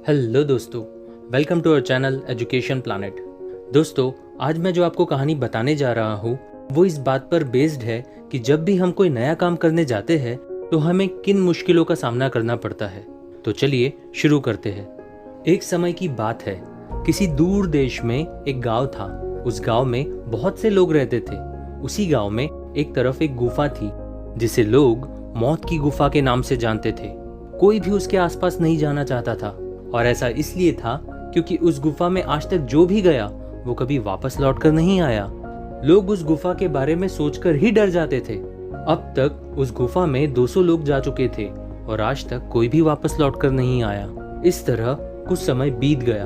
Hello दोस्तों, welcome to our channel education planet. दोस्तों, आज मैं जो आपको कहानी बताने जा रहा हूँ वो इस बात पर बेस्ड है कि जब भी हम कोई नया काम करने जाते हैं तो हमें किन मुश्किलों का सामना करना पड़ता है। तो चलिए शुरू करते हैं। एक समय की बात है, किसी दूर देश में एक गांव था। उस गांव में बहुत से लोग रहते थे। उसी गांव में एक तरफ एक गुफा थी जिसे लोग मौत की गुफा के नाम से जानते थे। कोई भी उसके आसपास नहीं जाना चाहता था, और ऐसा इसलिए था क्योंकि उस गुफा में आज तक जो भी गया वो कभी वापस लौटकर नहीं आया। लोग उस गुफा के बारे में सोचकर ही डर जाते थे। अब तक उस गुफा में 200 लोग जा चुके थे और आज तक कोई भी वापस लौटकर नहीं आया। इस तरह कुछ समय बीत गया।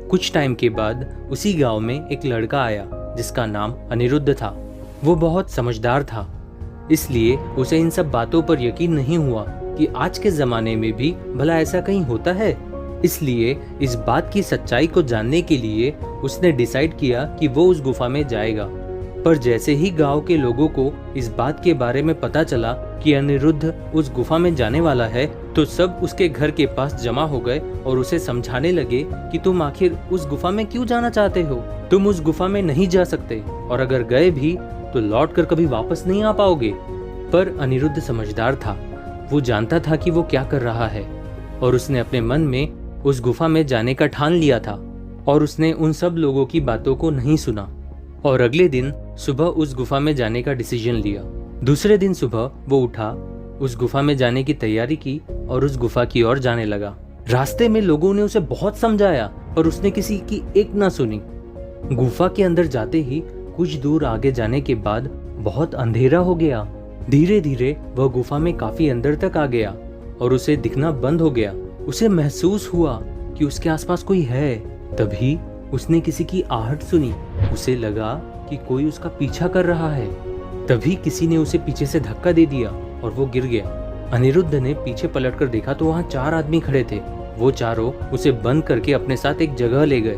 कुछ टाइम के बाद उसी गांव में एक लड़का आया जिसका नाम अनिरुद्ध था। वो बहुत समझदार था, इसलिए उसे इन सब बातों पर यकीन नहीं हुआ कि आज के जमाने में भी भला ऐसा कहीं होता है। इसलिए इस बात की सच्चाई को जानने के लिए उसने डिसाइड किया कि वो उस गुफा में जाएगा। पर जैसे ही गांव के लोगों को इस बात के बारे में पता चला कि अनिरुद्ध उस गुफा में जाने वाला है, तो सब उसके घर के पास जमा हो गए और उसे समझाने लगे कि तुम आखिर उस गुफा में क्यों जाना चाहते हो। तुम उस गुफा में नहीं जा सकते, और अगर गए भी तो लौट कर कभी वापस नहीं आ पाओगे। पर अनिरुद्ध समझदार था। वो जानता था कि वो क्या कर रहा है, और उसने अपने मन में उस गुफा में जाने का ठान लिया था। और उसने उन सब लोगों की बातों को नहीं सुना और अगले दिन सुबह उस गुफा में जाने का डिसीजन लिया। दूसरे दिन सुबह वो उठा, उस गुफा में जाने की तैयारी की और उस गुफा की ओर जाने लगा। रास्ते में लोगों ने उसे बहुत समझाया पर उसने किसी की एक ना सुनी। गुफा के अंदर जाते ही कुछ दूर आगे जाने के बाद बहुत अंधेरा हो गया। धीरे धीरे वह गुफा में काफी अंदर तक आ गया और उसे दिखना बंद हो गया। उसे महसूस हुआ कि उसके आसपास कोई है। तभी उसने किसी की आहट सुनी। उसे लगा कि कोई उसका पीछा कर रहा है। तभी किसी ने उसे पीछे से धक्का दे दिया और वो गिर गया। अनिरुद्ध ने पीछे पलटकर देखा तो वहाँ 4 आदमी खड़े थे। वो चारों उसे बंद करके अपने साथ एक जगह ले गए।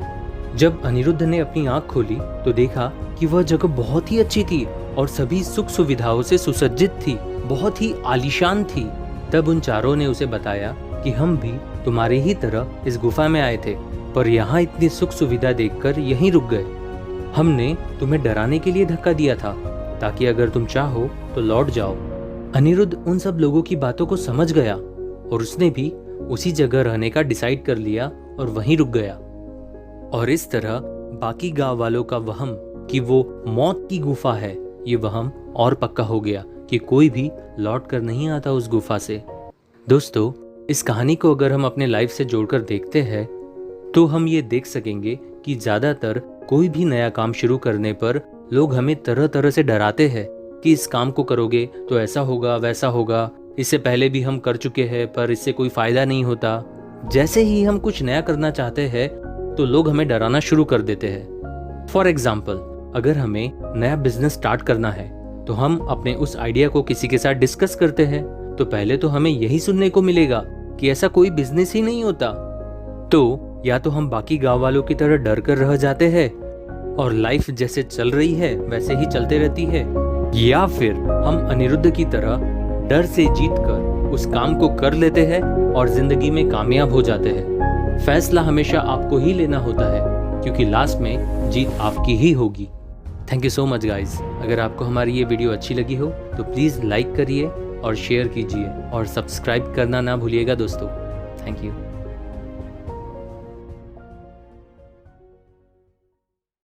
जब अनिरुद्ध ने अपनी आंख खोली तो देखा कि वह जगह बहुत ही अच्छी थी और सभी सुख सुविधाओं से सुसज्जित थी, बहुत ही आलीशान थी। तब उन चारों ने उसे बताया कि हम भी तुम्हारी ही तरह इस गुफा में आए थे, पर यहाँ इतनी सुख सुविधा देखकर यहीं रुक गए। हमने तुम्हें डराने के लिए धक्का दिया था ताकि अगर तुम चाहो तो लौट जाओ। अनिरुद्ध उन सब लोगों की बातों को समझ गया और उसने भी उसी जगह रहने का डिसाइड कर लिया और वहीं रुक गया। और इस तरह बाकी गांव वालों का वहम कि वो मौत की गुफा है, ये वहम और पक्का हो गया कि कोई भी लौट कर नहीं आता उस गुफा से। दोस्तों, इस कहानी को अगर हम अपने लाइफ से जोड़कर देखते हैं तो हम ये देख सकेंगे कि ज्यादातर कोई भी नया काम शुरू करने पर लोग हमें तरह तरह से डराते हैं कि इस काम को करोगे तो ऐसा होगा वैसा होगा, इससे पहले भी हम कर चुके हैं पर इससे कोई फायदा नहीं होता। जैसे ही हम कुछ नया करना चाहते हैं तो लोग हमें डराना शुरू कर देते हैं। फॉर एग्जाम्पल, अगर हमें नया बिजनेस स्टार्ट करना है तो हम अपने उस आइडिया को किसी के साथ डिस्कस करते हैं तो पहले तो हमें यही सुनने को मिलेगा कि ऐसा कोई बिजनेस ही नहीं होता। तो या तो हम बाकी गांव वालों की तरह डर कर रह जाते हैं और लाइफ जैसे चल रही है वैसे ही चलते रहती है, या फिर हम अनिरुद्ध की तरह डर से जीतकर उस काम को कर लेते हैं और जिंदगी में कामयाब हो जाते हैं। फैसला हमेशा आपको ही लेना होता है क्योंकि लास्ट में जीत आपकी ही होगी। Thank you so much guys. अगर आपको हमारी ये वीडियो अच्छी लगी हो तो प्लीज़ लाइक करिए और शेयर कीजिए और सब्सक्राइब करना ना भूलिएगा दोस्तों। Thank you.